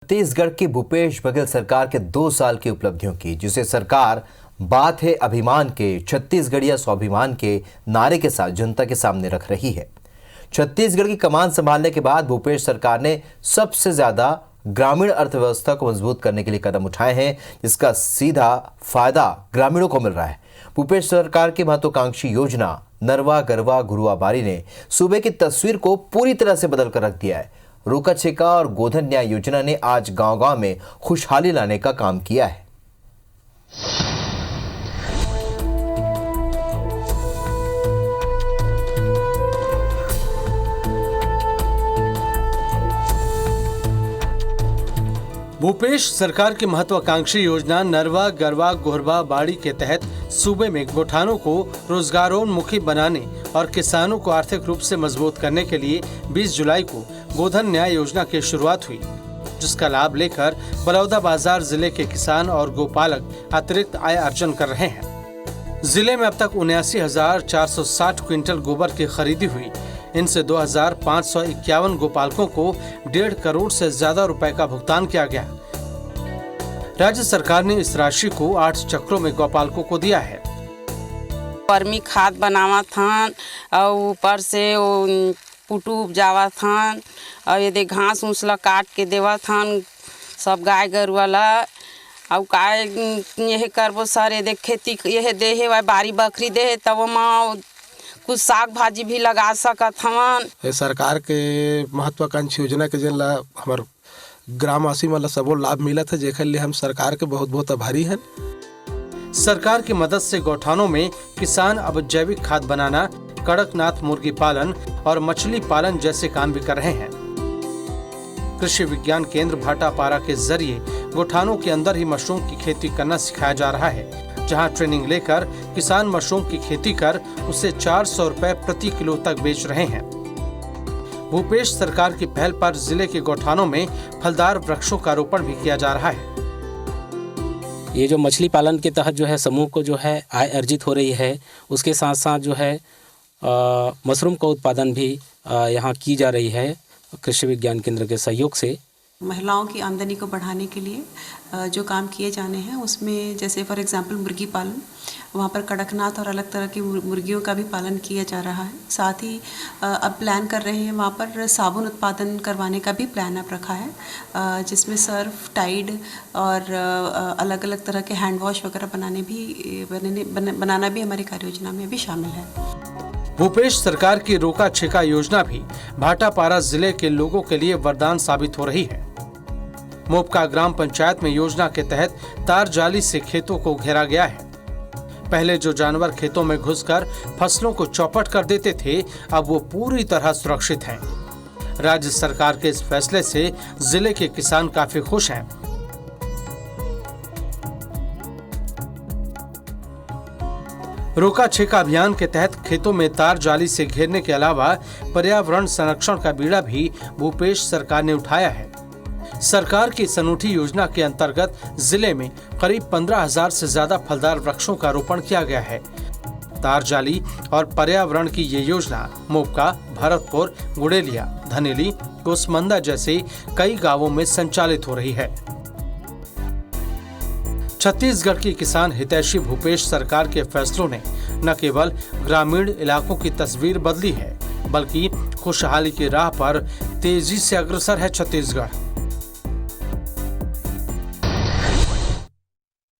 छत्तीसगढ़ की भूपेश बघेल सरकार के 2 साल की उपलब्धियों की, जिसे सरकार बात है अभिमान के, छत्तीसगढ़िया स्वाभिमान के नारे के साथ जनता के सामने रख रही है। छत्तीसगढ़ की कमान संभालने के बाद भूपेश सरकार ने सबसे ज्यादा ग्रामीण अर्थव्यवस्था को मजबूत करने के लिए कदम उठाए हैं, जिसका सीधा फायदा ग्रामीणों को मिल रहा है। भूपेश सरकार की महत्वाकांक्षी योजना नरवा गरवा घुरुवा बाड़ी ने सूबे की तस्वीर को पूरी तरह से बदल कर रख दिया है। रोका छेका और गोधन न्याय योजना ने आज गांव-गांव में खुशहाली लाने का काम किया है। भूपेश सरकार की महत्वाकांक्षी योजना नरवा गरवा घुरुवा बाड़ी के तहत सूबे में गौठानों को रोजगारोन्मुखी बनाने और किसानों को आर्थिक रूप से मजबूत करने के लिए 20 जुलाई को गोधन न्याय योजना की शुरुआत हुई, जिसका लाभ लेकर बलौदाबाजार जिले के किसान और गोपालक अतिरिक्त आय अर्जन कर रहे हैं। जिले में अब तक 79,460 क्विंटल गोबर की खरीदी हुई। इनसे 2,551 गोपालकों को 1.5 करोड़ से ज्यादा रुपए का भुगतान किया गया। राज्य सरकार ने इस राशि को 8 चक्रों में गोपालकों को दिया है। वर्मी खाद बनावत हन और ऊपर से पुटू उपजावत हन और यदि घास उसला काट के देवत हन सब गाय गरुआ ला और काय यह करबो सर यदि खेती यह दे बारी बकरी दे तब हम कुछ साग भाजी भी लगा सकत हवन। सरकार के महत्वाकांक्षी योजना के जिन ला हमार ग्रामवासी मन ला सबो लाभ मिलत है, जेकर लिए हम सरकार के बहुत बहुत आभारी हैं। सरकार की मदद से गौठानों में किसान अब जैविक खाद बनाना, कड़कनाथ मुर्गी पालन और मछली पालन जैसे काम भी कर रहे हैं। कृषि विज्ञान केंद्र भाटापारा के जरिए गौठानों के अंदर ही मशरूम की खेती करना सिखाया जा रहा है, जहां ट्रेनिंग लेकर किसान मशरूम की खेती कर उसे 400 रुपए प्रति किलो तक बेच रहे हैं। भूपेश सरकार की पहल पर जिले के गौठानों में फलदार वृक्षों का रोपण भी किया जा रहा है। ये जो मछली पालन के तहत जो है समूह को जो है आय अर्जित हो रही है, उसके साथ साथ जो है मशरूम का उत्पादन भी यहाँ की जा रही है कृषि विज्ञान केंद्र के सहयोग से। महिलाओं की आमदनी को बढ़ाने के लिए जो काम किए जाने हैं उसमें जैसे फॉर एग्जांपल मुर्गी पालन, वहाँ पर कड़कनाथ और अलग तरह की मुर्गियों का भी पालन किया जा रहा है। साथ ही अब प्लान कर रहे हैं वहाँ पर साबुन उत्पादन करवाने का भी प्लान अब रखा है, जिसमें सर्फ, टाइड और अलग अलग तरह के हैंड वॉश वगैरह बनाना भी हमारी कार्य योजना में भी शामिल है। भूपेश सरकार की रोका छेका योजना भी भाटापारा जिले के लोगों के लिए वरदान साबित हो रही है। मोपका ग्राम पंचायत में योजना के तहत तार जाली से खेतों को घेरा गया है। पहले जो जानवर खेतों में घुसकर फसलों को चौपट कर देते थे, अब वो पूरी तरह सुरक्षित हैं। राज्य सरकार के इस फैसले से जिले के किसान काफी खुश हैं। रोका छेका अभियान के तहत खेतों में तार जाली से घेरने के अलावा पर्यावरण संरक्षण का बीड़ा भी भूपेश सरकार ने उठाया है। सरकार की इस अनूठी योजना के अंतर्गत जिले में करीब 15,000 से ज्यादा फलदार वृक्षों का रोपण किया गया है। तार जाली और पर्यावरण की ये योजना मोपका, भरतपुर, गुड़ेलिया, धनेली, कोसमंदा जैसे कई गांवों में संचालित हो रही है। छत्तीसगढ़ की किसान हितैषी भूपेश सरकार के फैसलों ने न केवल ग्रामीण इलाकों की तस्वीर बदली है, बल्कि खुशहाली की राह पर तेजी से अग्रसर है छत्तीसगढ़।